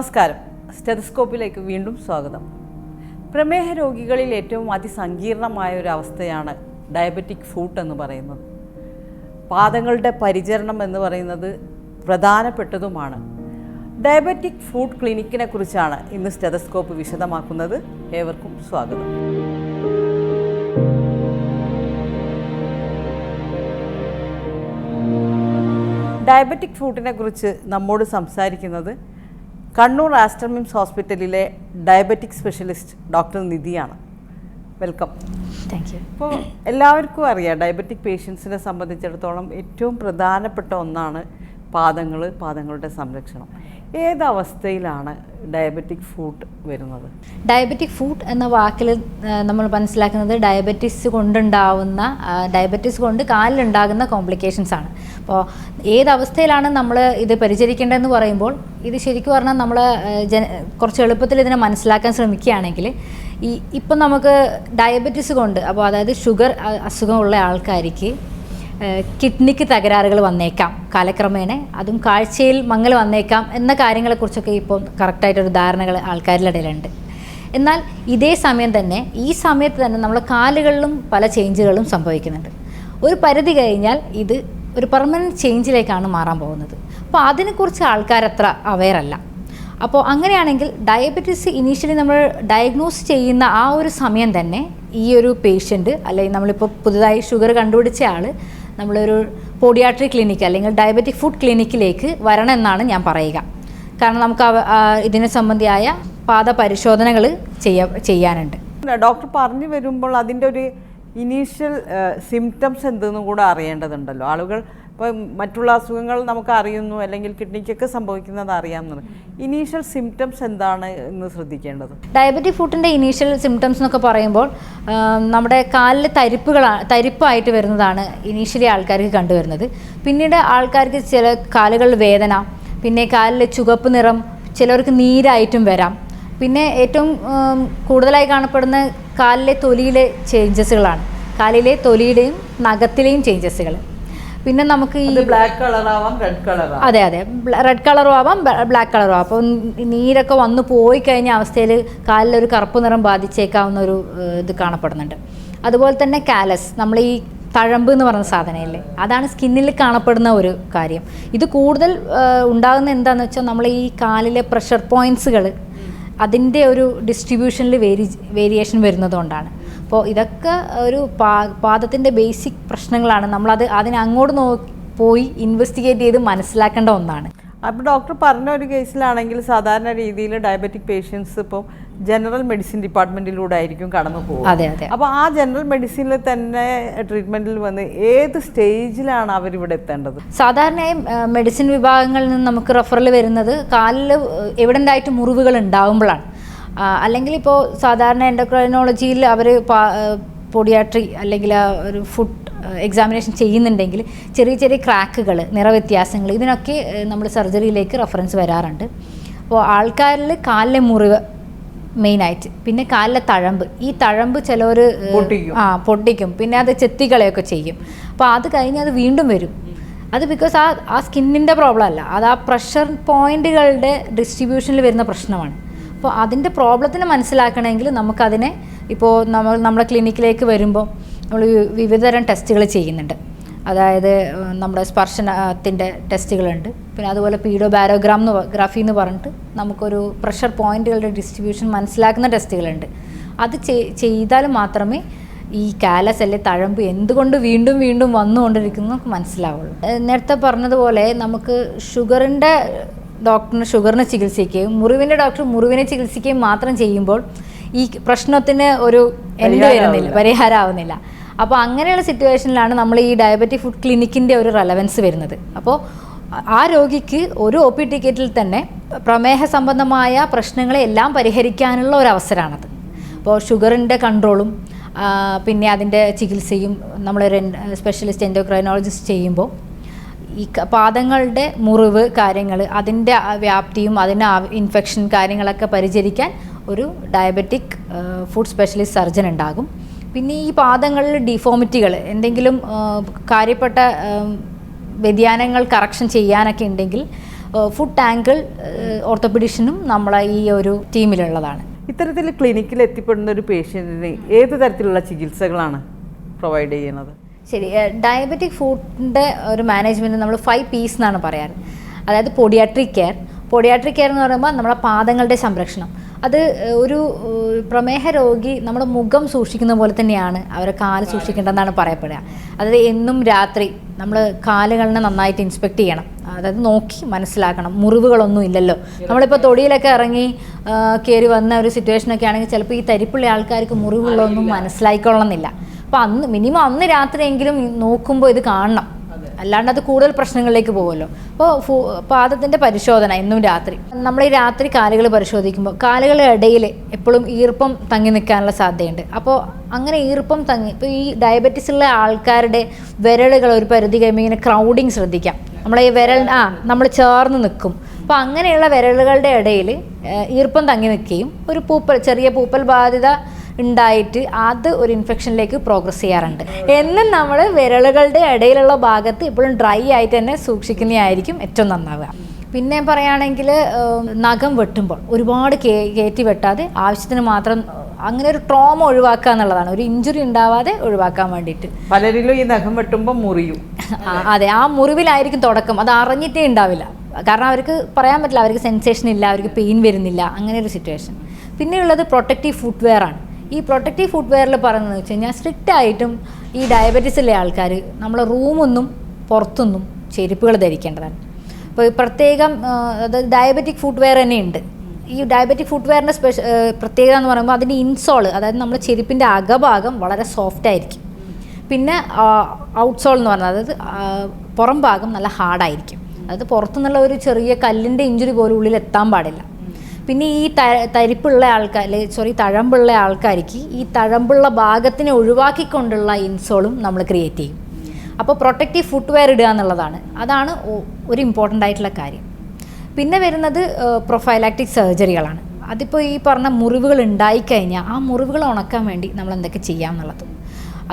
നമസ്കാരം. സ്റ്റെതസ്കോപ്പിലേക്ക് വീണ്ടും സ്വാഗതം. പ്രമേഹ രോഗികളിൽ ഏറ്റവും അതിസങ്കീർണമായ ഒരു അവസ്ഥയാണ് ഡയബറ്റിക് ഫൂട്ട് എന്ന് പറയുന്നത്. പാദങ്ങളുടെ പരിചരണം എന്ന് പറയുന്നത് പ്രധാനപ്പെട്ടതുമാണ്. ഡയബറ്റിക് ഫുഡ് ക്ലിനിക്കിനെ കുറിച്ചാണ് ഇന്ന് സ്റ്റെതസ്കോപ്പ് വിശദമാക്കുന്നത്. ഏവർക്കും സ്വാഗതം. ഡയബറ്റിക് ഫുഡിനെ കുറിച്ച് നമ്മോട് സംസാരിക്കുന്നത് കണ്ണൂർ ആസ്റ്റർ മിംസ് ഹോസ്പിറ്റലിലെ ഡയബറ്റിക് സ്പെഷ്യലിസ്റ്റ് ഡോക്ടർ നിധിയാണ്. വെൽക്കം. Thank you. ഇപ്പോൾ എല്ലാവർക്കും അറിയാം, ഡയബറ്റിക് പേഷ്യൻസിനെ സംബന്ധിച്ചിടത്തോളം ഏറ്റവും പ്രധാനപ്പെട്ട ഒന്നാണ് പാദങ്ങളുടെ സംരക്ഷണം. ഏതവസ്ഥയിലാണ് ഡയബറ്റിക് ഫുഡ് വരുന്നത്? ഡയബറ്റിക് ഫുഡ് എന്ന വാക്കിൽ നമ്മൾ മനസ്സിലാക്കുന്നത് ഡയബറ്റിസ് കൊണ്ട് കാലിലുണ്ടാകുന്ന കോംപ്ലിക്കേഷൻസ് ആണ്. അപ്പോൾ ഏതവസ്ഥയിലാണ് നമ്മൾ ഇത് പരിചരിക്കേണ്ടതെന്ന് പറയുമ്പോൾ ഇത് ശരിക്കും പറഞ്ഞാൽ നമ്മൾ കുറച്ച് എളുപ്പത്തിൽ ഇതിനെ മനസ്സിലാക്കാൻ ശ്രമിക്കുകയാണെങ്കിൽ ഇപ്പം നമുക്ക് ഡയബറ്റിസ് കൊണ്ട്, അപ്പോൾ അതായത് ഷുഗർ അസുഖമുള്ള ആൾക്കാർക്ക് കിഡ്നിക്ക് തകരാറുകൾ വന്നേക്കാം കാലക്രമേണ, അതും കാഴ്ചയിൽ മങ്ങൽ വന്നേക്കാം എന്ന കാര്യങ്ങളെക്കുറിച്ചൊക്കെ ഇപ്പോൾ കറക്റ്റായിട്ടൊരു ധാരണകൾ ആൾക്കാരുടെ ഇടയിലുണ്ട്. എന്നാൽ ഈ സമയത്ത് തന്നെ നമ്മുടെ കാലുകളിലും പല ചേഞ്ചുകളും സംഭവിക്കുന്നുണ്ട്. ഒരു പരിധി കഴിഞ്ഞാൽ ഇത് ഒരു പെർമനൻറ്റ് ചേഞ്ചിലേക്കാണ് മാറാൻ പോകുന്നത്. അപ്പോൾ അതിനെക്കുറിച്ച് ആൾക്കാരത്ര അവെയറല്ല. അപ്പോൾ അങ്ങനെയാണെങ്കിൽ ഡയബറ്റീസ് ഇനീഷ്യലി നമ്മൾ ഡയഗ്നോസ് ചെയ്യുന്ന ആ ഒരു സമയം തന്നെ ഈ ഒരു പേഷ്യൻ്റ്, അല്ലെങ്കിൽ നമ്മളിപ്പോൾ പുതുതായി ഷുഗർ കണ്ടുപിടിച്ച ആൾ നമ്മളൊരു പോഡിയാട്രി ക്ലിനിക്ക് അല്ലെങ്കിൽ ഡയബറ്റിക് ഫുഡ് ക്ലിനിക്കിലേക്ക് വരണം എന്നാണ് ഞാൻ പറയുക. കാരണം നമുക്ക് ഇതിനെ സംബന്ധിയായ പാദപരിശോധനകൾ ചെയ്യാനുണ്ട്. ഡോക്ടർ പറഞ്ഞു വരുമ്പോൾ അതിൻ്റെ ഒരു ഇനീഷ്യൽ സിംറ്റംസ് എന്തെന്നും കൂടെ അറിയേണ്ടതുണ്ടല്ലോ. ആളുകൾ ഇപ്പോൾ മറ്റുള്ള അസുഖങ്ങൾ നമുക്ക് അറിയുന്നു, അല്ലെങ്കിൽ കിഡ്നിക്കൊക്കെ സംഭവിക്കുന്നത് അറിയാമെന്നത്. ഇനീഷ്യൽ സിംറ്റംസ് എന്താണ് എന്ന് ശ്രദ്ധിക്കേണ്ടത്? ഡയബറ്റിക് ഫുഡിൻ്റെ ഇനീഷ്യൽ സിംറ്റംസ് എന്നൊക്കെ പറയുമ്പോൾ നമ്മുടെ കാലിൽ തരിപ്പായിട്ട് വരുന്നതാണ് ഇനീഷ്യലി ആൾക്കാർക്ക് കണ്ടുവരുന്നത്. പിന്നീട് ആൾക്കാർക്ക് ചില കാലുകളിൽ വേദന, പിന്നെ കാലിൽ ചുവപ്പ് നിറം, ചിലർക്ക് നീരായിട്ടും വരാം. പിന്നെ ഏറ്റവും കൂടുതലായി കാണപ്പെടുന്ന കാലിലെ തൊലിയിലെ ചേഞ്ചസുകളാണ്, കാലിലെ തൊലിയുടെയും നഖത്തിലെയും ചേഞ്ചസുകൾ. പിന്നെ നമുക്ക് ഈ ബ്ലാക്ക് കളറാവാം, റെഡ് കളറാവാം. അതെ, റെഡ് കളറും ആവാം, ബ്ലാക്ക് കളറും ആവാം. അപ്പോൾ നീരൊക്കെ വന്നു പോയി കഴിഞ്ഞ അവസ്ഥയിൽ കാലിലൊരു കറുപ്പ് നിറം ബാധിച്ചേക്കാവുന്ന ഒരു ഇത് കാണപ്പെടുന്നുണ്ട്. അതുപോലെ തന്നെ കാലസ്, നമ്മൾ ഈ തഴമ്പ് എന്ന് പറയുന്ന സാധനമില്ലേ, അതാണ് സ്കിന്നിൽ കാണപ്പെടുന്ന ഒരു കാര്യം. ഇത് കൂടുതൽ ഉണ്ടാകുന്ന എന്താണെന്ന് വെച്ചാൽ നമ്മൾ ഈ കാലിലെ പ്രഷർ പോയിൻറ്റ്സുകൾ അതിൻ്റെ ഒരു ഡിസ്ട്രിബ്യൂഷനിൽ വേരിയേഷൻ വരുന്നതുകൊണ്ടാണ്. അപ്പോൾ ഇതൊക്കെ ഒരു പാദത്തിൻ്റെ ബേസിക് പ്രശ്നങ്ങളാണ്. അതിനങ്ങോട്ട് പോയി ഇൻവെസ്റ്റിഗേറ്റ് ചെയ്ത് മനസ്സിലാക്കേണ്ട ഒന്നാണ്. അപ്പോൾ ഡോക്ടർ പറഞ്ഞ ഒരു കേസിലാണെങ്കിൽ സാധാരണ രീതിയിൽ ഡയബറ്റിക് പേഷ്യൻസ് ഇപ്പോൾ ജനറൽ മെഡിസിൻ ഡിപ്പാർട്ട്മെൻറ്റിലൂടെ ആയിരിക്കും കടന്നു പോകും. അതെ. അപ്പോൾ ആ ജനറൽ മെഡിസിനിൽ തന്നെ ട്രീറ്റ്മെൻറ്റിൽ വന്ന് ഏത് സ്റ്റേജിലാണ് അവരിവിടെ എത്തേണ്ടത്? സാധാരണയായും മെഡിസിൻ വിഭാഗങ്ങളിൽ നിന്ന് നമുക്ക് റെഫറൽ വരുന്നത് കാലിൽ എവിഡൻ്റായിട്ട് മുറിവുകൾ ഉണ്ടാകുമ്പോഴാണ്. അല്ലെങ്കിൽ ഇപ്പോൾ സാധാരണ എൻഡോക്രൈനോളജിയിൽ അവർ പോഡിയാട്രി അല്ലെങ്കിൽ ഒരു ഫുഡ് എക്സാമിനേഷൻ ചെയ്യുന്നുണ്ടെങ്കിൽ ചെറിയ ചെറിയ ക്രാക്കുകൾ, നിറവ്യത്യാസങ്ങൾ, ഇതിനൊക്കെ നമ്മൾ സർജറിയിലേക്ക് റെഫറൻസ് വരാറുണ്ട്. അപ്പോൾ ആൾക്കാരിൽ കാലിലെ മുറിവ് മെയിനായിട്ട്, പിന്നെ കാലിലെ തഴമ്പ്, ഈ തഴമ്പ് ചിലവർ പൊട്ടിക്കും, പിന്നെ അത് ചെത്തികളയൊക്കെ ചെയ്യും. അപ്പോൾ അത് കഴിഞ്ഞ് അത് വീണ്ടും വരും. അത് ബിക്കോസ് ആ സ്കിന്നിൻ്റെ പ്രോബ്ലം അല്ല, അത് ആ പ്രഷർ പോയിൻറ്റുകളുടെ ഡിസ്ട്രിബ്യൂഷനിൽ വരുന്ന പ്രശ്നമാണ്. അപ്പോൾ അതിൻ്റെ പ്രോബ്ലത്തിനെ മനസ്സിലാക്കണമെങ്കിൽ നമുക്കതിനെ ഇപ്പോൾ നമ്മുടെ ക്ലിനിക്കിലേക്ക് വരുമ്പോൾ നമ്മൾ വിവിധതരം ടെസ്റ്റുകൾ ചെയ്യുന്നുണ്ട്. അതായത് നമ്മുടെ സ്പർശനത്തിൻ്റെ ടെസ്റ്റുകളുണ്ട്, പിന്നെ അതുപോലെ പീഡോബാരോഗ്രാഫി എന്ന് പറഞ്ഞിട്ട് നമുക്കൊരു പ്രഷർ പോയിൻറ്റുകളുടെ ഡിസ്ട്രിബ്യൂഷൻ മനസ്സിലാക്കുന്ന ടെസ്റ്റുകളുണ്ട്. അത് ചെയ്താൽ മാത്രമേ ഈ കാലസ് അല്ലെ തഴമ്പ് എന്തുകൊണ്ട് വീണ്ടും വീണ്ടും വന്നുകൊണ്ടിരിക്കുന്നു നമുക്ക് മനസ്സിലാവുള്ളൂ. നേരത്തെ പറഞ്ഞതുപോലെ നമുക്ക് ഷുഗറിൻ്റെ ഡോക്ടറിന് ഷുഗറിനെ ചികിത്സിക്കുകയും മുറിവിൻ്റെ ഡോക്ടർ മുറിവിനെ ചികിത്സിക്കുകയും മാത്രം ചെയ്യുമ്പോൾ ഈ പ്രശ്നത്തിന് ഒരു എൻഡ് വരുന്നില്ല, പരിഹാരമാവുന്നില്ല. അപ്പോൾ അങ്ങനെയുള്ള സിറ്റുവേഷനിലാണ് നമ്മൾ ഈ ഡയബറ്റിക് ഫുഡ് ക്ലിനിക്കിൻ്റെ ഒരു റെലവൻസ് വരുന്നത്. അപ്പോൾ ആ രോഗിക്ക് ഒരു ഒ പി ടിക്കറ്റിൽ തന്നെ പ്രമേഹ സംബന്ധമായ പ്രശ്നങ്ങളെ എല്ലാം പരിഹരിക്കാനുള്ള ഒരു അവസരമാണത്. അപ്പോൾ ഷുഗറിൻ്റെ കൺട്രോളും പിന്നെ അതിൻ്റെ ചികിത്സയും നമ്മളൊരു സ്പെഷ്യലിസ്റ്റ് എൻഡോക്രൈനോളജിസ്റ്റ് ചെയ്യുമ്പോൾ ഈ പാദങ്ങളുടെ മുറിവ് കാര്യങ്ങൾ, അതിൻ്റെ വ്യാപ്തിയും അതിൻ്റെ ഇൻഫെക്ഷൻ കാര്യങ്ങളൊക്കെ പരിചരിക്കാൻ ഒരു ഡയബറ്റിക് ഫുഡ് സ്പെഷ്യലിസ്റ്റ് സർജൻ ഉണ്ടാകും. പിന്നെ ഈ പാദങ്ങളിൽ ഡിഫോമിറ്റികൾ, എന്തെങ്കിലും കാര്യപ്പെട്ട വ്യതിയാനങ്ങൾ കറക്ഷൻ ചെയ്യാനൊക്കെ ഉണ്ടെങ്കിൽ ഫുഡ് ആംഗിൾ ഓർത്തോപീഡിഷനും നമ്മളെ ഈ ഒരു ടീമിലുള്ളതാണ്. ഇത്തരത്തിൽ ക്ലിനിക്കിൽ എത്തിപ്പെടുന്ന ഒരു പേഷ്യൻറ്റിന് ഏത് തരത്തിലുള്ള ചികിത്സകളാണ് പ്രൊവൈഡ് ചെയ്യുന്നത്? ശരി, ഡയബറ്റിക് ഫുഡിൻ്റെ ഒരു മാനേജ്മെൻറ്റ് നമ്മൾ 5 P's എന്നാണ് പറയാറ്. അതായത് പൊഡിയാട്രിക് കെയർ എന്ന് പറയുമ്പോൾ നമ്മുടെ പാദങ്ങളുടെ സംരക്ഷണം. അത് ഒരു പ്രമേഹ രോഗി നമ്മുടെ മുഖം സൂക്ഷിക്കുന്ന പോലെ തന്നെയാണ് അവരെ കാല് സൂക്ഷിക്കേണ്ടതെന്നാണ് പറയപ്പെടുക. അതായത് എന്നും രാത്രി നമ്മൾ കാലുകളിനെ നന്നായിട്ട് ഇൻസ്പെക്ട് ചെയ്യണം. അതായത് നോക്കി മനസ്സിലാക്കണം, മുറിവുകളൊന്നും ഇല്ലല്ലോ. നമ്മളിപ്പോൾ തൊടിയിലൊക്കെ ഇറങ്ങി കയറി വന്ന ഒരു സിറ്റുവേഷനൊക്കെ ആണെങ്കിൽ ചിലപ്പോൾ ഈ തരിപ്പുള്ള ആൾക്കാർക്ക് മുറിവുകളൊന്നും മനസ്സിലായിക്കൊള്ളണമെന്നില്ല. അപ്പോൾ മിനിമം അന്ന് രാത്രിയെങ്കിലും നോക്കുമ്പോൾ ഇത് കാണണം, അല്ലാണ്ട് അത് കൂടുതൽ പ്രശ്നങ്ങളിലേക്ക് പോകുമല്ലോ. അപ്പോൾ പാദത്തിൻ്റെ പരിശോധന എന്നും രാത്രി, നമ്മൾ ഈ രാത്രി കാലുകൾ പരിശോധിക്കുമ്പോൾ കാലുകളുടെ ഇടയിൽ എപ്പോഴും ഈർപ്പം തങ്ങി നിൽക്കാനുള്ള സാധ്യതയുണ്ട്. അപ്പോൾ അങ്ങനെ ഈർപ്പം തങ്ങി, ഇപ്പോൾ ഈ ഡയബറ്റീസ് ഉള്ള ആൾക്കാരുടെ വിരലുകൾ ഒരു പരിധി കഴിയുമ്പോൾ ഇങ്ങനെ ക്രൗഡിങ് ശ്രദ്ധിക്കാം. നമ്മളെ ഈ വിരൽ നമ്മൾ ചേർന്ന് നിൽക്കും. അപ്പോൾ അങ്ങനെയുള്ള വിരലുകളുടെ ഇടയിൽ ഈർപ്പം തങ്ങി നിൽക്കുകയും ഒരു ചെറിയ പൂപ്പൽ ബാധിത ഉണ്ടായിട്ട് അത് ഒരു ഇൻഫെക്ഷനിലേക്ക് പ്രോഗ്രസ് ചെയ്യാറുണ്ട്. എന്നും നമ്മൾ വിരലുകളുടെ ഇടയിലുള്ള ഭാഗത്ത് എപ്പോഴും ഡ്രൈ ആയിട്ട് തന്നെ സൂക്ഷിക്കുന്നതായിരിക്കും ഏറ്റവും നന്നാവുക. പിന്നെ പറയുകയാണെങ്കിൽ നഖം വെട്ടുമ്പോൾ ഒരുപാട് കയറ്റി വെട്ടാതെ ആവശ്യത്തിന് മാത്രം, അങ്ങനെ ഒരു ട്രോമ ഒഴിവാക്കുക എന്നുള്ളതാണ്, ഒരു ഇഞ്ചുറി ഉണ്ടാവാതെ ഒഴിവാക്കാൻ വേണ്ടിയിട്ട്. പലരിലും ഈ നഖം വെട്ടുമ്പോൾ മുറിയും. അതെ, ആ മുറിവിലായിരിക്കും തുടക്കം, അത് അറിഞ്ഞിട്ടേ ഉണ്ടാവില്ല. കാരണം അവർക്ക് പറയാൻ പറ്റില്ല, അവർക്ക് സെൻസേഷൻ ഇല്ല, അവർക്ക് പെയിൻ വരുന്നില്ല, അങ്ങനെ ഒരു സിറ്റുവേഷൻ. പിന്നെയുള്ളത് പ്രൊട്ടക്റ്റീവ് ഫുട്വെയർ ആണ്. ഈ പ്രൊട്ടക്റ്റീവ് ഫുട്വെയറിൽ പറയുന്നത് വെച്ച് കഴിഞ്ഞാൽ സ്ട്രിക്റ്റ് ആയിട്ടും ഈ ഡയബറ്റീസുള്ള ആൾക്കാർ നമ്മളെ റൂമൊന്നും പുറത്തൊന്നും ചെരുപ്പുകൾ ധരിക്കേണ്ടതാണ്. അപ്പോൾ പ്രത്യേകം ഡയബറ്റിക് ഫുട്വെയർ തന്നെ ഉണ്ട്. ഈ ഡയബറ്റിക് ഫുട്വെയറിൻ്റെ പ്രത്യേകത എന്ന് പറയുമ്പോൾ അതിൻ്റെ ഇൻസോൾ, അതായത് നമ്മുടെ ചെരുപ്പിൻ്റെ അകഭാഗം വളരെ സോഫ്റ്റ് ആയിരിക്കും. പിന്നെ ഔട്ട്സോൾ എന്ന് പറഞ്ഞാൽ അതായത് പുറം ഭാഗം നല്ല ഹാർഡായിരിക്കും. അതായത് പുറത്തുനിന്നുള്ള ഒരു ചെറിയ കല്ലിൻ്റെ ഇഞ്ചുറി പോലും ഉള്ളിൽ എത്താൻ പാടില്ല. പിന്നെ ഈ തരിപ്പുള്ള തഴമ്പുള്ള ആൾക്കാർക്ക് ഈ തഴമ്പുള്ള ഭാഗത്തിനെ ഒഴിവാക്കിക്കൊണ്ടുള്ള ഇൻസോളും നമ്മൾ ക്രിയേറ്റ് ചെയ്യും. അപ്പോൾ പ്രൊട്ടക്റ്റീവ് ഫുട്വെയർ ഇടുക എന്നുള്ളതാണ്, അതാണ് ഒരു ഇമ്പോർട്ടൻ്റ് ആയിട്ടുള്ള കാര്യം. പിന്നെ വരുന്നത് പ്രൊഫൈലാക്റ്റിക് സർജറികളാണ്. അതിപ്പോൾ ഈ പറഞ്ഞ മുറിവുകൾ ഉണ്ടായിക്കഴിഞ്ഞാൽ ആ മുറിവുകൾ ഉണക്കാൻ വേണ്ടി നമ്മൾ എന്തൊക്കെ ചെയ്യാം എന്നുള്ളത്.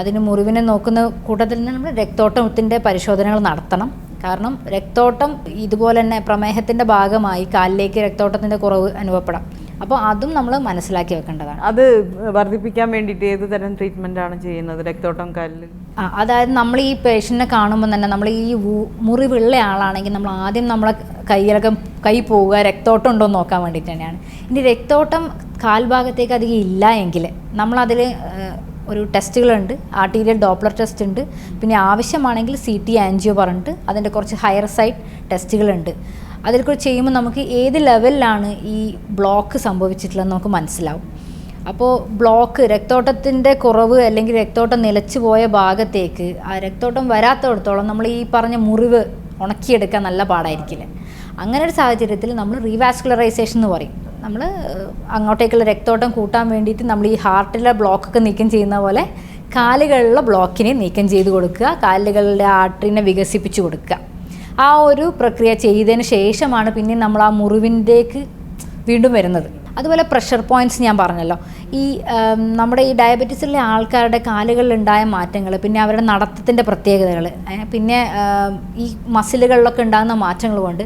അതിന് മുറിവിനെ നോക്കുന്ന കൂട്ടത്തിൽ നിന്ന് നമ്മൾ രക്തോട്ടത്തിൻ്റെ പരിശോധനകൾ നടത്തണം. കാരണം രക്തോട്ടം ഇതുപോലെ തന്നെ പ്രമേഹത്തിൻ്റെ ഭാഗമായി കാലിലേക്ക് രക്തോട്ടത്തിൻ്റെ കുറവ് അനുഭവപ്പെടാം. അപ്പോൾ അതും നമ്മൾ മനസ്സിലാക്കി വെക്കേണ്ടതാണ്. അത് വർദ്ധിപ്പിക്കാൻ വേണ്ടിയിട്ട് ഏത് തരം ട്രീറ്റ്മെൻ്റ് ആണ് ചെയ്യുന്നത് രക്തോട്ടം കാലിൽ? അതായത് നമ്മൾ ഈ പേഷ്യൻറ്റിനെ കാണുമ്പോൾ തന്നെ നമ്മൾ ഈ മുറിവുള്ള ആളാണെങ്കിൽ നമ്മൾ ആദ്യം നമ്മളെ കൈ പോവുക രക്തോട്ടം ഉണ്ടോ എന്ന് നോക്കാൻ വേണ്ടിയിട്ട് തന്നെയാണ്. ഇനി രക്തോട്ടം കാൽഭാഗത്തേക്ക് അധികം ഇല്ല എങ്കിൽ നമ്മളതിൽ ഒരു ടെസ്റ്റുകളുണ്ട്, ആർട്ടീരിയൽ ഡോപ്ലർ ടെസ്റ്റ് ഉണ്ട്. പിന്നെ ആവശ്യമാണെങ്കിൽ CT ആൻജിയോ പറഞ്ഞിട്ട് അതിൻ്റെ കുറച്ച് ഹയർ സൈഡ് ടെസ്റ്റുകളുണ്ട്. അതിൽ കൂടി ചെയ്യുമ്പോൾ നമുക്ക് ഏത് ലെവലിലാണ് ഈ ബ്ലോക്ക് സംഭവിച്ചിട്ടുള്ളതെന്ന് നമുക്ക് മനസ്സിലാവും. അപ്പോൾ രക്തോട്ടത്തിൻ്റെ കുറവ് അല്ലെങ്കിൽ രക്തോട്ടം നിലച്ചു പോയ ഭാഗത്തേക്ക് ആ രക്തോട്ടം വരാത്തിടത്തോളം നമ്മൾ ഈ പറഞ്ഞ മുറിവ് ഉണക്കിയെടുക്കാൻ നല്ല പാടായിരിക്കില്ല. അങ്ങനെ ഒരു സാഹചര്യത്തിൽ നമ്മൾ റീവാസ്കുലറൈസേഷൻ എന്ന് പറയും. നമ്മൾ അങ്ങോട്ടേക്കുള്ള രക്തോട്ടം കൂട്ടാൻ വേണ്ടിയിട്ട് നമ്മൾ ഈ ഹാർട്ടിലെ ബ്ലോക്കൊക്കെ നീക്കം ചെയ്യുന്ന പോലെ കാലുകളിലുള്ള ബ്ലോക്കിനെ നീക്കം ചെയ്ത് കൊടുക്കുക, കാലുകളുടെ ആർട്ടറിനെ വികസിപ്പിച്ച് കൊടുക്കുക. ആ ഒരു പ്രക്രിയ ചെയ്തതിന് ശേഷമാണ് പിന്നെ നമ്മൾ ആ മുറിവിൻ്റേക്ക് വീണ്ടും വരുന്നത്. അതുപോലെ പ്രഷർ പോയിൻറ്റ്സ് ഞാൻ പറഞ്ഞല്ലോ, ഈ നമ്മുടെ ഈ ഡയബറ്റീസുള്ള ആൾക്കാരുടെ കാലുകളിലുണ്ടായ മാറ്റങ്ങൾ, പിന്നെ അവരുടെ നടത്തത്തിൻ്റെ പ്രത്യേകതകൾ, പിന്നെ ഈ മസിലുകളിലൊക്കെ ഉണ്ടാകുന്ന മാറ്റങ്ങൾ കൊണ്ട്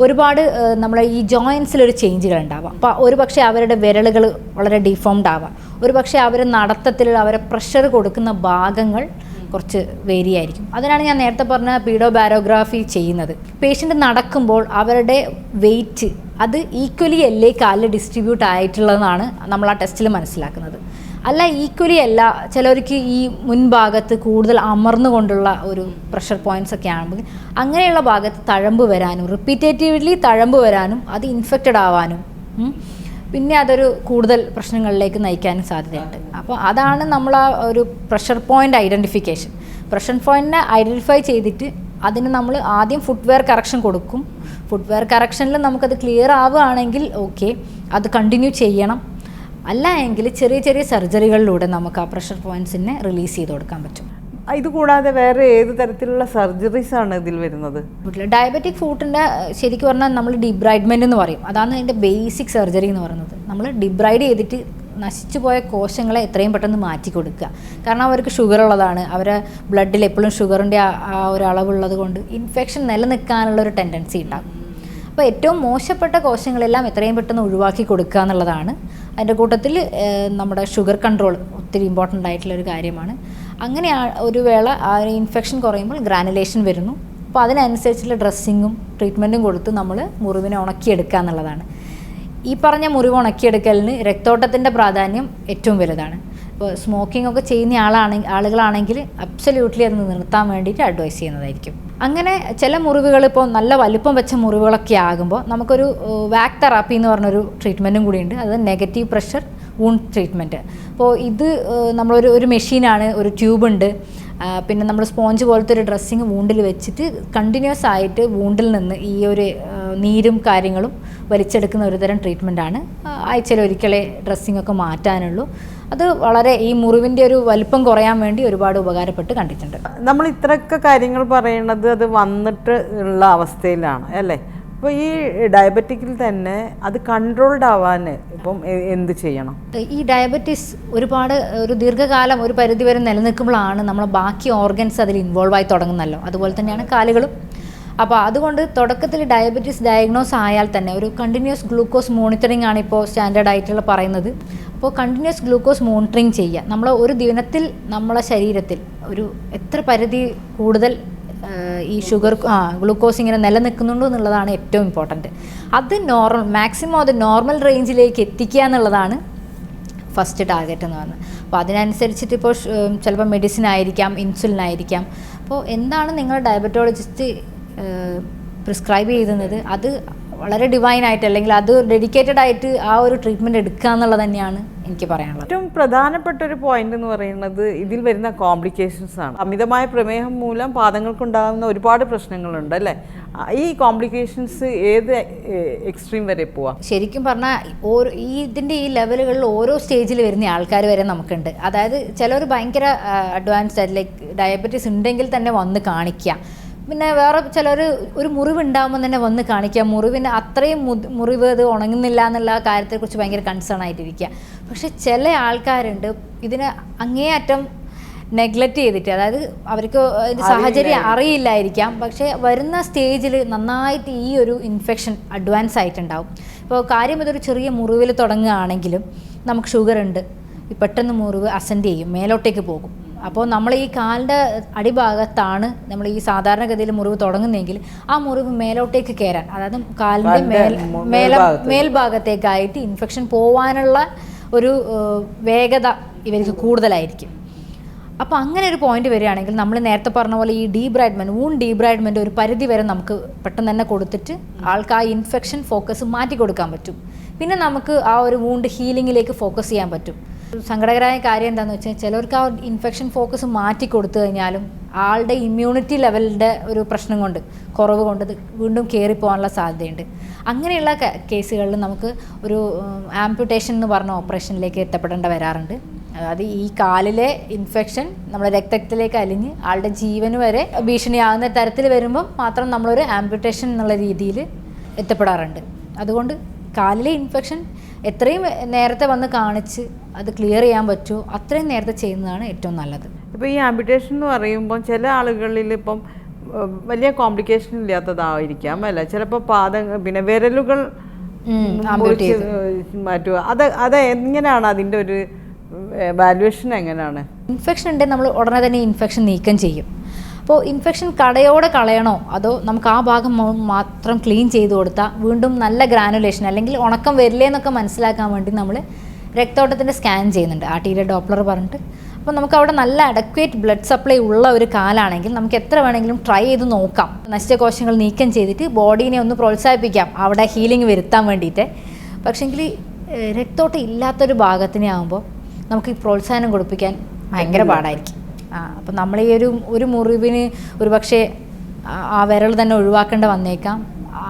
ഒരുപാട് നമ്മുടെ ഈ ജോയിൻസിലൊരു ചേഞ്ചുകൾ ഉണ്ടാവാം. അപ്പോൾ ഒരു പക്ഷേ അവരുടെ വിരലുകൾ വളരെ ഡിഫോംഡ് ആവാം, ഒരു പക്ഷേ അവർ നടത്തത്തിൽ അവരെ പ്രഷർ കൊടുക്കുന്ന ഭാഗങ്ങൾ കുറച്ച് വേരി ആയിരിക്കും. അതിനാണ് ഞാൻ നേരത്തെ പറഞ്ഞ പീഡോബാരോഗ്രാഫി ചെയ്യുന്നത്. പേഷ്യൻ്റ് നടക്കുമ്പോൾ അവരുടെ വെയിറ്റ് അത് ഈക്വലി അല്ലേ കാലിൽ ഡിസ്ട്രിബ്യൂട്ട് ആയിട്ടുള്ളതെന്നാണ് നമ്മൾ ആ ടെസ്റ്റിൽ മനസ്സിലാക്കുന്നത്. അല്ല ഈക്വലി അല്ല, ചിലർക്ക് ഈ മുൻഭാഗത്ത് കൂടുതൽ അമർന്നുകൊണ്ടുള്ള ഒരു പ്രഷർ പോയിൻറ്റ്സ് ഒക്കെ ആണെങ്കിൽ അങ്ങനെയുള്ള ഭാഗത്ത് തഴമ്പ് വരാനും റിപ്പീറ്റേറ്റീവ്ലി തഴമ്പ് വരാനും അത് ഇൻഫെക്റ്റഡ് ആവാനും പിന്നെ അതൊരു കൂടുതൽ പ്രശ്നങ്ങളിലേക്ക് നയിക്കാനും സാധ്യതയുണ്ട്. അപ്പോൾ അതാണ് നമ്മൾ ആ ഒരു പ്രഷർ പോയിൻ്റ് ഐഡൻറ്റിഫിക്കേഷൻ. പ്രഷർ പോയിൻറ്റിനെ ഐഡൻറ്റിഫൈ ചെയ്തിട്ട് അതിന് നമ്മൾ ആദ്യം ഫുട്വെയർ കറക്ഷൻ കൊടുക്കും. ഫുട്വെയർ കറക്ഷനിൽ നമുക്കത് ക്ലിയർ ആവുകയാണെങ്കിൽ ഓക്കെ, അത് കണ്ടിന്യൂ ചെയ്യണം. അല്ല എങ്കിൽ ചെറിയ ചെറിയ സർജറികളിലൂടെ നമുക്ക് ആ പ്രഷർ പോയിൻറ്റ്സിനെ റിലീസ് ചെയ്ത് കൊടുക്കാൻ പറ്റും. ഇതുകൂടാതെ വേറെ ഏത് തരത്തിലുള്ള സർജറീസ് ആണ് ഇതിൽ വരുന്നത്? ഡയബറ്റിക് ഫുഡിൻ്റെ ശരിക്കും പറഞ്ഞാൽ നമ്മൾ ഡിബ്രൈഡ്മെൻ്റ് എന്ന് പറയും. അതാണ് അതിൻ്റെ ബേസിക് സർജറി എന്ന് പറയുന്നത്. നമ്മൾ ഡിബ്രൈഡ് ചെയ്തിട്ട് നശിച്ചു പോയ കോശങ്ങളെ എത്രയും പെട്ടെന്ന് മാറ്റി കൊടുക്കുക. കാരണം അവർക്ക് ഷുഗർ ഉള്ളതാണ്, അവരെ ബ്ലഡിൽ എപ്പോഴും ഷുഗറിൻ്റെ ആ ഒരു അളവുള്ളത് കൊണ്ട് ഇൻഫെക്ഷൻ നിലനിൽക്കാനുള്ളൊരു ടെൻഡൻസി ഉണ്ടാകും. അപ്പോൾ ഏറ്റവും മോശപ്പെട്ട കോശങ്ങളെല്ലാം എത്രയും പെട്ടെന്ന് ഒഴിവാക്കി കൊടുക്കുക എന്നുള്ളതാണ്. അതിൻ്റെ കൂട്ടത്തിൽ നമ്മുടെ ഷുഗർ കൺട്രോൾ ഒത്തിരി ഇമ്പോർട്ടൻ്റ് ആയിട്ടുള്ളൊരു കാര്യമാണ്. അങ്ങനെ ഒരു വേള ആ ഒരു ഇൻഫെക്ഷൻ കുറയുമ്പോൾ ഗ്രാനുലേഷൻ വരുന്നു. അപ്പോൾ അതിനനുസരിച്ചുള്ള ഡ്രസ്സിങ്ങും ട്രീറ്റ്മെൻറ്റും കൊടുത്ത് നമ്മൾ മുറിവിനെ ഉണക്കിയെടുക്കുക എന്നുള്ളതാണ്. ഈ പറഞ്ഞ മുറിവ് ഉണക്കിയെടുക്കലിന് രക്തോട്ടത്തിൻ്റെ പ്രാധാന്യം ഏറ്റവും വലുതാണ്. ഇപ്പോൾ സ്മോക്കിംഗ് ഒക്കെ ചെയ്യുന്ന ആളുകളാണെങ്കിൽ അബ്സല്യൂട്ട്ലി അത് നിർത്താൻ വേണ്ടിയിട്ട് അഡ്വൈസ് ചെയ്യുന്നതായിരിക്കും. അങ്ങനെ ചില മുറിവുകൾ ഇപ്പോൾ നല്ല വലിപ്പം വെച്ച മുറിവുകളൊക്കെ ആകുമ്പോൾ നമുക്കൊരു വാക് തെറാപ്പി എന്ന് പറഞ്ഞൊരു ട്രീറ്റ്മെൻറ്റും കൂടിയുണ്ട്. അത് നെഗറ്റീവ് പ്രഷർ വൂണ്ട് ട്രീറ്റ്മെൻറ്റ്. അപ്പോൾ ഇത് നമ്മളൊരു മെഷീനാണ്, ഒരു ട്യൂബുണ്ട്, പിന്നെ നമ്മൾ സ്പോഞ്ച് പോലത്തെ ഒരു ഡ്രസ്സിങ് വൂണ്ടിൽ വെച്ചിട്ട് കണ്ടിന്യൂസ് ആയിട്ട് വൂണ്ടിൽ നിന്ന് ഈ ഒരു നീരും കാര്യങ്ങളും വലിച്ചെടുക്കുന്ന ഒരു തരം ട്രീറ്റ്മെൻറ്റാണ്. ആഴ്ചയിൽ ഒരിക്കലേ ഡ്രസ്സിങ് ഒക്കെ മാറ്റാനുള്ളൂ. അത് വളരെ ഈ മുറിവിൻ്റെ ഒരു വലിപ്പം കുറയാൻ വേണ്ടി ഒരുപാട് ഉപകാരപ്പെട്ട് കണ്ടിട്ടുണ്ട്. നമ്മൾ ഇത്രയൊക്കെ കാര്യങ്ങൾ പറയുന്നത് അത് വന്നിട്ട് ഉള്ള അവസ്ഥയിലാണ് അല്ലേ? അപ്പോൾ ഈ ഡയബറ്റിക്കിൽ തന്നെ അത് കൺട്രോൾഡ് ആവാൻ ഇപ്പം എന്ത് ചെയ്യണം? ഈ ഡയബറ്റീസ് ഒരുപാട് ഒരു ദീർഘകാലം ഒരു പരിധിവരെ നിലനിൽക്കുമ്പോഴാണ് നമ്മളെ ബാക്കി ഓർഗൻസ് അതിൽ ഇൻവോൾവ് ആയി തുടങ്ങുന്നല്ലോ. അതുപോലെ തന്നെയാണ് കാലുകളും. അപ്പോൾ അതുകൊണ്ട് തുടക്കത്തിൽ ഡയബറ്റീസ് ഡയഗ്നോസ് ആയാൽ തന്നെ ഒരു കണ്ടിന്യൂസ് ഗ്ലൂക്കോസ് മോണിറ്ററിംഗ് ആണ് ഇപ്പോൾ സ്റ്റാൻഡേർഡ് ആയിട്ടുള്ള പറയുന്നത്. അപ്പോൾ കണ്ടിന്യൂസ് ഗ്ലൂക്കോസ് മോണിറ്ററിങ് ചെയ്യുക. നമ്മൾ ഒരു ദിനത്തിൽ നമ്മളെ ശരീരത്തിൽ ഒരു എത്ര പരിധി കൂടുതൽ ഈ ഗ്ലൂക്കോസ് ഇങ്ങനെ നിലനിൽക്കുന്നുണ്ടോ എന്നുള്ളതാണ് ഏറ്റവും ഇമ്പോർട്ടൻറ്റ്. അത് മാക്സിമം അത് നോർമൽ റേഞ്ചിലേക്ക് എത്തിക്കുക എന്നുള്ളതാണ് ഫസ്റ്റ് ടാർഗറ്റ് എന്ന് പറഞ്ഞത്. അപ്പോൾ അതിനനുസരിച്ചിട്ട് ഇപ്പോൾ ചിലപ്പോൾ മെഡിസിൻ ആയിരിക്കാം, ഇൻസുലിൻ ആയിരിക്കാം. അപ്പോൾ എന്താണ് നിങ്ങൾ ഡയബറ്റോളജിസ്റ്റ് പ്രിസ്ക്രൈബ് ചെയ്യുന്നത് അത് വളരെ ഡിവൈനായിട്ട് അല്ലെങ്കിൽ അത് ഡെഡിക്കേറ്റഡ് ആയിട്ട് ആ ഒരു ട്രീറ്റ്മെൻറ്റ് എടുക്കുക എന്നുള്ളത് തന്നെയാണ് എനിക്ക് പറയാനുള്ളത്. ഏറ്റവും പ്രധാനപ്പെട്ട ഒരു പോയിന്റ് എന്ന് പറയുന്നത് ഇതിൽ വരുന്ന കോംപ്ലിക്കേഷൻസ് ആണ്. അമിതമായ പ്രമേഹം മൂലം പാദങ്ങൾക്കുണ്ടാകുന്ന ഒരുപാട് പ്രശ്നങ്ങളുണ്ട് അല്ലേ? ഈ കോംപ്ലിക്കേഷൻസ് ഏത് എക്സ്ട്രീം വരെ പോവാം? ശരിക്കും പറഞ്ഞാൽ ഇതിൻ്റെ ഈ ലെവലുകളിൽ ഓരോ സ്റ്റേജിൽ വരുന്ന ആൾക്കാർ വരെ നമുക്കുണ്ട്. അതായത് ചിലർ ഭയങ്കര അഡ്വാൻസ്ഡ് ലൈക്ക് ഡയബറ്റീസ് ഉണ്ടെങ്കിൽ തന്നെ വന്ന് കാണിക്കുക. പിന്നെ വേറെ ചിലർ ഒരു മുറിവ് ഉണ്ടാകുമ്പോൾ തന്നെ വന്ന് കാണിക്കുക. മുറിവിന് അത്രയും മുറിവ് ഇത് ഉണങ്ങുന്നില്ല എന്നുള്ള കാര്യത്തെക്കുറിച്ച് ഭയങ്കര കൺസേൺ ആയിട്ടിരിക്കുക. പക്ഷെ ചില ആൾക്കാരുണ്ട് ഇതിനെ അങ്ങേയറ്റം നെഗ്ലക്റ്റ് ചെയ്തിട്ട്, അതായത് അവർക്ക് അതിൻ്റെ സാഹചര്യം അറിയില്ലായിരിക്കാം, പക്ഷേ വരുന്ന സ്റ്റേജിൽ നന്നായിട്ട് ഈ ഒരു ഇൻഫെക്ഷൻ അഡ്വാൻസ് ആയിട്ടുണ്ടാവും. ഇപ്പോൾ കാര്യം ഇതൊരു ചെറിയ മുറിവിൽ തുടങ്ങുകയാണെങ്കിലും നമുക്ക് ഷുഗർ ഉണ്ട്, പെട്ടെന്ന് മുറിവ് അസെൻഡ് ചെയ്യും, മേലോട്ടേക്ക് പോകും. അപ്പോൾ നമ്മൾ ഈ കാലിൻ്റെ അടിഭാഗത്താണ് നമ്മൾ ഈ സാധാരണഗതിയിൽ മുറിവ് തുടങ്ങുന്നതെങ്കിൽ ആ മുറിവ് മേലോട്ടേക്ക് കയറാൻ, അതായത് കാലിൻ്റെ മേൽഭാഗത്തേക്കായിട്ട് ഇൻഫെക്ഷൻ പോവാനുള്ള ഒരു വേഗത ഇവർക്ക് കൂടുതലായിരിക്കും. അപ്പോൾ അങ്ങനെ ഒരു പോയിന്റ് വരികയാണെങ്കിൽ നമ്മൾ നേരത്തെ പറഞ്ഞ പോലെ ഈ വൂണ്ട് ഡീബ്രൈഡ്മെൻറ്റ് ഒരു പരിധി വരെ നമുക്ക് പെട്ടെന്ന് തന്നെ കൊടുത്തിട്ട് ആൾക്ക് ആ ഇൻഫെക്ഷൻ ഫോക്കസ് മാറ്റി കൊടുക്കാൻ പറ്റും. പിന്നെ നമുക്ക് ആ ഒരു വൂണ്ട് ഹീലിങ്ങിലേക്ക് ഫോക്കസ് ചെയ്യാൻ പറ്റും. സങ്കടകരമായ കാര്യം എന്താണെന്ന് വെച്ചാൽ ചിലർക്ക് ആ ഇൻഫെക്ഷൻ ഫോക്കസ് മാറ്റി കൊടുത്തു കഴിഞ്ഞാലും ആളുടെ ഇമ്മ്യൂണിറ്റി ലെവലിൻ്റെ ഒരു പ്രശ്നം കൊണ്ട്, കുറവ് കൊണ്ട് ഇത് വീണ്ടും കയറിപ്പോകാനുള്ള സാധ്യതയുണ്ട്. അങ്ങനെയുള്ള കേസുകളിൽ നമുക്ക് ഒരു ആംപ്യൂട്ടേഷൻ എന്ന് പറഞ്ഞ ഓപ്പറേഷനിലേക്ക് എത്തപ്പെടേണ്ട വരാറുണ്ട്. അതായത് ഈ കാലിലെ ഇൻഫെക്ഷൻ നമ്മുടെ രക്തത്തിലേക്ക് അലിഞ്ഞ് ആളുടെ ജീവന് വരെ ഭീഷണിയാകുന്ന തരത്തിൽ വരുമ്പം മാത്രം നമ്മളൊരു ആംപ്യൂട്ടേഷൻ എന്നുള്ള രീതിയിൽ എത്തപ്പെടാറുണ്ട്. അതുകൊണ്ട് കാലിലെ ഇൻഫെക്ഷൻ എത്രയും നേരത്തെ വന്ന് കാണിച്ച് അത് ക്ലിയർ ചെയ്യാൻ പറ്റുമോ അത്രയും നേരത്തെ ചെയ്യുന്നതാണ് ഏറ്റവും നല്ലത്. ഇപ്പോൾ ഈ ആംപ്യൂട്ടേഷൻ എന്ന് പറയുമ്പോൾ ചില ആളുകളിൽ ഇപ്പം വലിയ കോംപ്ലിക്കേഷൻ ഇല്ലാത്തതായിരിക്കാം അല്ല, ചിലപ്പോൾ പിന്നെ വിരലുകൾ മാറ്റുക, അത് എങ്ങനെയാണ് അതിൻ്റെ ഒരു വാല്യുവേഷൻ എങ്ങനെയാണ്? ഇൻഫെക്ഷൻ ഉണ്ടെങ്കിൽ നമ്മൾ ഉടനെ തന്നെ ഇൻഫെക്ഷൻ നീക്കം ചെയ്യും. അപ്പോൾ ഇൻഫെക്ഷൻ കടയോടെ കളയണോ അതോ നമുക്ക് ആ ഭാഗം മാത്രം ക്ലീൻ ചെയ്ത് കൊടുത്താൽ വീണ്ടും നല്ല ഗ്രാനുലേഷൻ അല്ലെങ്കിൽ ഉണക്കം വരില്ലേന്നൊക്കെ മനസ്സിലാക്കാൻ വേണ്ടി നമ്മൾ രക്തോട്ടത്തിൻ്റെ സ്കാൻ ചെയ്യുന്നുണ്ട്, ആർട്ടീരിയൽ ഡോപ്ലർ പറഞ്ഞിട്ട്. അപ്പോൾ നമുക്ക് അവിടെ നല്ല അഡക്വേറ്റ് ബ്ലഡ് സപ്ലൈ ഉള്ള ഒരു കാലാണെങ്കിൽ നമുക്ക് എത്ര വേണമെങ്കിലും ട്രൈ ചെയ്ത് നോക്കാം. നശിച്ച കോശങ്ങൾ നീക്കം ചെയ്തിട്ട് ബോഡീനെ ഒന്ന് പ്രോത്സാഹിപ്പിക്കാം അവിടെ ഹീലിംഗ് വരുത്താൻ വേണ്ടിയിട്ട്. പക്ഷേങ്കിൽ രക്തോട്ടം ഇല്ലാത്തൊരു ഭാഗത്തിനെ ആകുമ്പോൾ നമുക്ക് ഈ പ്രോത്സാഹനം കൊടുപ്പിക്കാൻ ഭയങ്കര പാടായിരിക്കും. അപ്പം നമ്മൾ ഈ ഒരു മുറിവിന് ഒരു പക്ഷേ ആ വിരൽ തന്നെ ഒഴിവാക്കേണ്ട വന്നേക്കാം.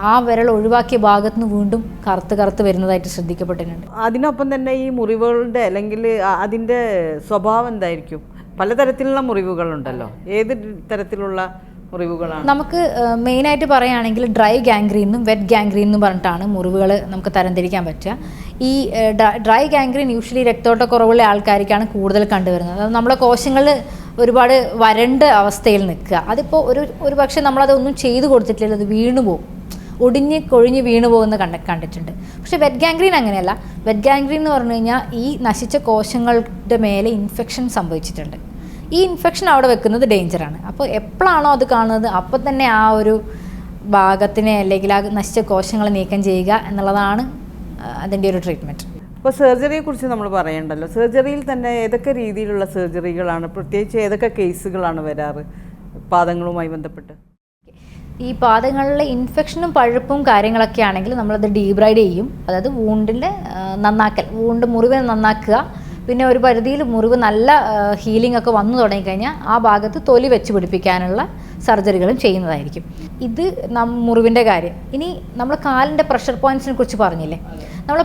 ആ വിരൽ ഒഴിവാക്കിയ ഭാഗത്ത് നിന്ന് വീണ്ടും കറുത്ത് വരുന്നതായിട്ട് ശ്രദ്ധിക്കപ്പെട്ടിട്ടുണ്ട്. അതിനൊപ്പം തന്നെ ഈ മുറിവുകളുടെ അല്ലെങ്കിൽ അതിൻ്റെ സ്വഭാവം എന്തായിരിക്കും? പലതരത്തിലുള്ള മുറിവുകളുണ്ടല്ലോ, ഏത് തരത്തിലുള്ള മുറിവുകളാണ്? നമുക്ക് മെയിനായിട്ട് പറയുകയാണെങ്കിൽ ഡ്രൈ ഗാംഗ്രീൻ എന്നും വെറ്റ് ഗാംഗ്രീൻ എന്നും പറഞ്ഞിട്ടാണ് മുറിവുകൾ നമുക്ക് തരംതിരിക്കാൻ പറ്റുക. ഈ ഡ്രൈ ഗാംഗ്രീൻ യൂഷ്വലി രക്തോട്ടക്കുറവുള്ള ആൾക്കാർക്കാണ് കൂടുതൽ കണ്ടുവരുന്നത്. അത് നമ്മളെ കോശങ്ങൾ ഒരുപാട് വരണ്ട അവസ്ഥയിൽ നിൽക്കുക. അതിപ്പോൾ ഒരു പക്ഷേ നമ്മളതൊന്നും ചെയ്തു കൊടുത്തിട്ടില്ല, അത് വീണു പോകും. ഒടിഞ്ഞ് കൊഴിഞ്ഞ് വീണു പോകുന്ന കണ്ടിട്ടുണ്ട്. പക്ഷേ വെറ്റ് ഗാംഗ്രീൻ അങ്ങനെയല്ല. വെറ്റ് ഗാംഗ്രീൻ എന്ന് പറഞ്ഞു കഴിഞ്ഞാൽ ഈ നശിച്ച കോശങ്ങളുടെ മേലെ ഇൻഫെക്ഷൻ സംഭവിച്ചിട്ടുണ്ട്. ഈ ഇൻഫെക്ഷൻ അവിടെ വെക്കുന്നത് ഡേഞ്ചറാണ്. അപ്പോൾ എപ്പോഴാണോ അത് കാണുന്നത് അപ്പോൾ തന്നെ ആ ഒരു ഭാഗത്തിനെ അല്ലെങ്കിൽ ആ നശിച്ച കോശങ്ങളെ നീക്കം ചെയ്യുക എന്നുള്ളതാണ് അതിൻ്റെ ഒരു ട്രീറ്റ്മെൻറ്റ്. അപ്പോൾ സർജറിയെ കുറിച്ച് നമ്മൾ പറയണ്ടല്ലോ. സർജറിയിൽ തന്നെ ഏതൊക്കെ രീതിയിലുള്ള സർജറികളാണ്, പ്രത്യേകിച്ച് ഏതൊക്കെ കേസുകളാണ് വരാറ് പാദങ്ങളുമായി ബന്ധപ്പെട്ട്? ഈ പാദങ്ങളിലെ ഇൻഫെക്ഷനും പഴുപ്പും കാര്യങ്ങളൊക്കെ ആണെങ്കിൽ നമ്മളത് ഡീബ്രൈഡ് ചെയ്യും. അതായത് വൂണ്ടിൻ്റെ നന്നാക്കൽ, മുറിവ് നന്നാക്കുക. പിന്നെ ഒരു പരിധിയിൽ മുറിവ് നല്ല ഹീലിംഗ് ഒക്കെ വന്നു തുടങ്ങിക്കഴിഞ്ഞാൽ ആ ഭാഗത്ത് തൊലി വെച്ച് പിടിപ്പിക്കാനുള്ള സർജറികളും ചെയ്യുന്നതായിരിക്കും. ഇത് മുറിവിൻ്റെ കാര്യം. ഇനി നമ്മൾ കാലിൻ്റെ പ്രഷർ പോയിൻറ്റ്സിനെ കുറിച്ച് പറഞ്ഞില്ലേ, നമ്മൾ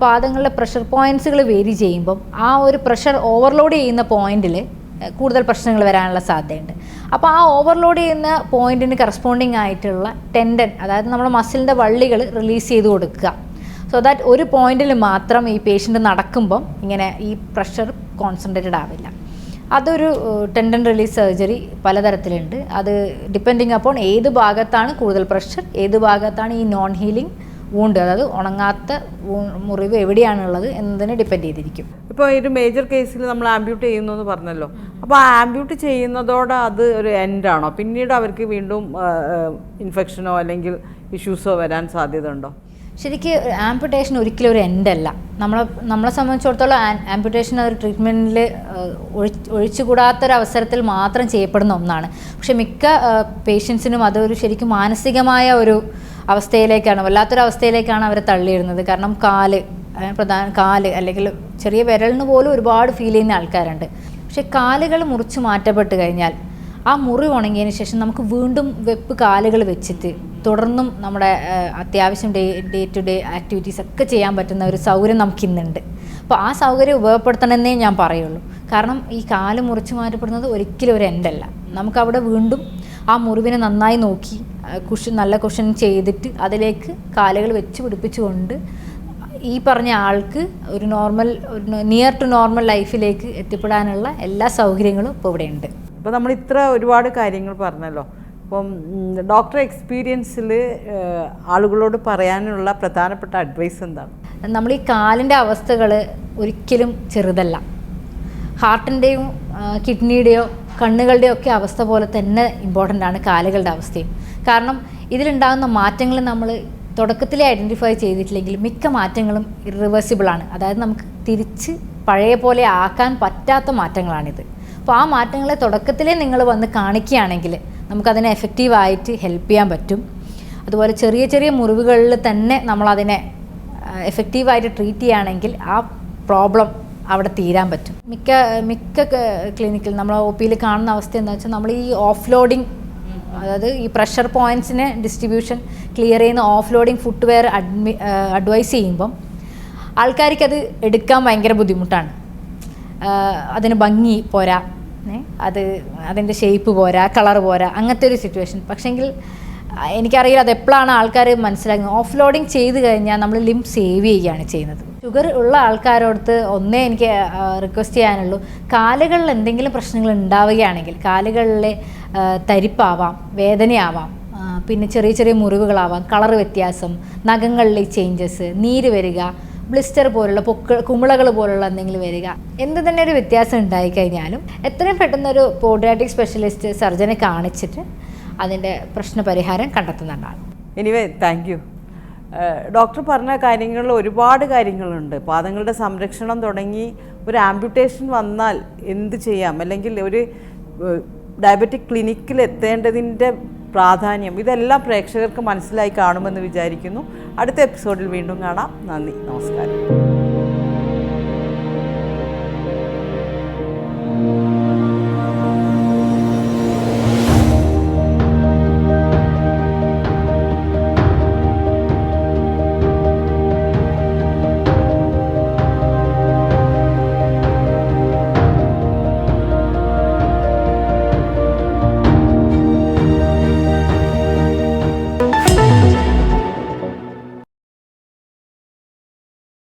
പാദങ്ങളിലെ പ്രഷർ പോയിൻറ്റ്സുകൾ വേരി ചെയ്യുമ്പം ആ ഒരു പ്രഷർ ഓവർലോഡ് ചെയ്യുന്ന പോയിന്റിൽ കൂടുതൽ പ്രശ്നങ്ങൾ വരാനുള്ള സാധ്യതയുണ്ട്. അപ്പോൾ ആ ഓവർലോഡ് ചെയ്യുന്ന പോയിന്റിന് കറസ്പോണ്ടിങ് ആയിട്ടുള്ള ടെൻഡൻ, അതായത് നമ്മുടെ മസിലിൻ്റെ വള്ളികൾ റിലീസ് ചെയ്ത് കൊടുക്കുക. സോ ദാറ്റ് ഒരു പോയിന്റിൽ മാത്രം ഈ പേഷ്യൻ്റ് നടക്കുമ്പം ഇങ്ങനെ ഈ പ്രഷർ കോൺസെൻട്രേറ്റഡ് ആവില്ല. അതൊരു ടെൻഡൻ റിലീസ് സർജറി പലതരത്തിലുണ്ട്. അത് ഡിപ്പെൻഡിങ് അപ്പോൺ ഏത് ഭാഗത്താണ് കൂടുതൽ പ്രഷർ, ഏത് ഭാഗത്താണ് ഈ നോൺ ഹീലിംഗ് വൂണ്ട്, അതായത് ഉണങ്ങാത്ത മുറിവ് എവിടെയാണുള്ളത് എന്നതിനെ ഡിപ്പെൻഡ് ചെയ്തിരിക്കും. ഇപ്പോൾ ഒരു മേജർ കേസിൽ നമ്മൾ ആംബ്യൂട്ട് ചെയ്യുന്നു എന്ന് പറഞ്ഞല്ലോ. അപ്പോൾ ആ ആംബ്യൂട്ട് ചെയ്യുന്നതോടെ അത് ഒരു എൻഡാണോ? പിന്നീട് അവർക്ക് വീണ്ടും ഇൻഫെക്ഷനോ അല്ലെങ്കിൽ ഇഷ്യൂസോ വരാൻ സാധ്യത ഉണ്ടോ? ശരിക്കും ആംപുട്ടേഷൻ ഒരിക്കലും ഒരു എൻഡല്ല. നമ്മളെ സംബന്ധിച്ചിടത്തോളം ആംപുട്ടേഷൻ ഒരു ട്രീറ്റ്മെൻറ്റിൽ ഒഴിച്ചുകൂടാത്തൊരവസരത്തിൽ മാത്രം ചെയ്യപ്പെടുന്ന ഒന്നാണ്. പക്ഷെ മിക്ക പേഷ്യൻസിനും അതൊരു ശരിക്കും മാനസികമായ ഒരു അവസ്ഥയിലേക്കാണ്, വല്ലാത്തൊരവസ്ഥയിലേക്കാണ് അവരെ തള്ളിയിടുന്നത്. കാരണം കാല് അല്ലെങ്കിൽ ചെറിയ വിരലിന് പോലും ഒരുപാട് ഫീൽ ചെയ്യുന്ന ആൾക്കാരുണ്ട്. പക്ഷെ കാലുകൾ മുറിച്ച് മാറ്റപ്പെട്ട് കഴിഞ്ഞാൽ ആ മുറി ഉണങ്ങിയതിന് ശേഷം നമുക്ക് വീണ്ടും വെപ്പ് കാലുകൾ വെച്ചിട്ട് തുടർന്നും നമ്മുടെ അത്യാവശ്യം ഡേ ടു ഡേ ആക്ടിവിറ്റീസ് ഒക്കെ ചെയ്യാൻ പറ്റുന്ന ഒരു സൗകര്യം നമുക്കിന്നുണ്ട്. അപ്പോൾ ആ സൗകര്യം ഉപയോഗപ്പെടുത്തണമെന്നേ ഞാൻ പറയുള്ളൂ. കാരണം ഈ കാല് മുറിച്ച് മാറ്റപ്പെടുന്നത് ഒരിക്കലും ഒരു എൻഡല്ല. നമുക്കവിടെ വീണ്ടും ആ മുറിവിനെ നന്നായി നോക്കി നല്ല കുഷൻ ചെയ്തിട്ട് അതിലേക്ക് കാലുകൾ വെച്ച് പിടിപ്പിച്ചുകൊണ്ട് ഈ പറഞ്ഞ ആൾക്ക് ഒരു നിയർ ടു നോർമൽ ലൈഫിലേക്ക് എത്തിപ്പെടാനുള്ള എല്ലാ സൗകര്യങ്ങളും ഇപ്പോൾ ഇവിടെ ഉണ്ട്. അപ്പോൾ നമ്മൾ ഇത്ര ഒരുപാട് കാര്യങ്ങൾ പറഞ്ഞല്ലോ. അപ്പം ഡോക്ടർ എക്സ്പീരിയൻസിൽ ആളുകളോട് പറയാനുള്ള പ്രധാനപ്പെട്ട അഡ്വൈസ് എന്താണ്? നമ്മൾ ഈ കാലിൻ്റെ അവസ്ഥകൾ ഒരിക്കലും ചെറുതല്ല. ഹാർട്ടിൻ്റെയും കിഡ്നിയുടെയോ കണ്ണുകളുടെയോ ഒക്കെ അവസ്ഥ പോലെ തന്നെ ഇമ്പോർട്ടൻ്റ് ആണ് കാലുകളുടെ അവസ്ഥയും. കാരണം ഇതിലുണ്ടാകുന്ന മാറ്റങ്ങൾ നമ്മൾ തുടക്കത്തിലേ ഐഡൻറ്റിഫൈ ചെയ്തിട്ടില്ലെങ്കിൽ മിക്ക മാറ്റങ്ങളും ഇറിവേഴ്സിബിളാണ്. അതായത് നമുക്ക് തിരിച്ച് പഴയ പോലെ ആക്കാൻ പറ്റാത്ത മാറ്റങ്ങളാണിത്. അപ്പോൾ ആ മാറ്റങ്ങളെ തുടക്കത്തിലേ നിങ്ങൾ വന്ന് കാണിക്കുകയാണെങ്കിൽ നമുക്കതിനെ എഫക്റ്റീവായിട്ട് ഹെൽപ്പ് ചെയ്യാൻ പറ്റും. അതുപോലെ ചെറിയ ചെറിയ മുറിവുകളിൽ തന്നെ നമ്മളതിനെ എഫക്റ്റീവായിട്ട് ട്രീറ്റ് ചെയ്യുകയാണെങ്കിൽ ആ പ്രോബ്ലം അവിടെ തീരാൻ പറ്റും. മിക്ക ക്ലിനിക്കിൽ നമ്മൾ ഒ പിയിൽ കാണുന്ന അവസ്ഥ എന്താ വെച്ചാൽ നമ്മൾ ഈ ഓഫ് ലോഡിങ്, അതായത് ഈ പ്രഷർ പോയിൻറ്റ്സിന് ഡിസ്ട്രിബ്യൂഷൻ ക്ലിയർ ചെയ്യുന്ന ഓഫ് ലോഡിങ് ഫുട്വെയർ അഡ്വൈസ് ചെയ്യുമ്പം ആൾക്കാർക്കത് എടുക്കാൻ ഭയങ്കര ബുദ്ധിമുട്ടാണ്. അതിന് ഭംഗി പോരാ, അതിൻ്റെ ഷേപ്പ് പോരാ, കളർ പോരാ, അങ്ങനത്തെ ഒരു സിറ്റുവേഷൻ. പക്ഷേങ്കിൽ എനിക്കറിയില്ല അതെപ്പോഴാണ് ആൾക്കാർ മനസ്സിലാക്കുന്നത്. ഓഫ് ലോഡിങ് ചെയ്ത് കഴിഞ്ഞാൽ നമ്മൾ ലിംബ് സേവ് ചെയ്യുകയാണ് ചെയ്യുന്നത്. ഷുഗർ ഉള്ള ആൾക്കാരോടത്ത് ഒന്നേ എനിക്ക് റിക്വസ്റ്റ് ചെയ്യാനുള്ളൂ, കാലുകളിൽ എന്തെങ്കിലും പ്രശ്നങ്ങൾ ഉണ്ടാവുകയാണെങ്കിൽ, കാലുകളിലെ തരിപ്പാവാം, വേദനയാവാം, പിന്നെ ചെറിയ ചെറിയ മുറിവുകളാവാം, കളർ വ്യത്യാസം, നഖങ്ങളിലെ ചേഞ്ചസ്, നീര് വരിക, ബ്ലിസ്റ്റർ പോലുള്ള കുമിളകൾ പോലുള്ള എന്തെങ്കിലും വരിക, എന്ത് തന്നെ ഒരു വ്യത്യാസം ഉണ്ടായിക്കഴിഞ്ഞാലും എത്രയും പെട്ടെന്നൊരു പോഡിയാട്രിക് സ്പെഷ്യലിസ്റ്റ് സർജനെ കാണിച്ചിട്ട് അതിൻ്റെ പ്രശ്നപരിഹാരം കണ്ടെത്തുന്നതാണ്. Anyway, thank you. ഡോക്ടർ പറഞ്ഞ കാര്യങ്ങളിൽ ഒരുപാട് കാര്യങ്ങളുണ്ട്. പാദങ്ങളുടെ സംരക്ഷണം തുടങ്ങി ഒരു ആംപ്യൂട്ടേഷൻ വന്നാൽ എന്ത് ചെയ്യാം, അല്ലെങ്കിൽ ഒരു ഡയബറ്റിക് ക്ലിനിക്കിൽ എത്തേണ്ടതിൻ്റെ പ്രാധാന്യം, ഇതെല്ലാം പ്രേക്ഷകർക്ക് മനസ്സിലായി കാണുമെന്ന് വിചാരിക്കുന്നു. അടുത്ത എപ്പിസോഡിൽ വീണ്ടും കാണാം. നന്ദി, നമസ്കാരം.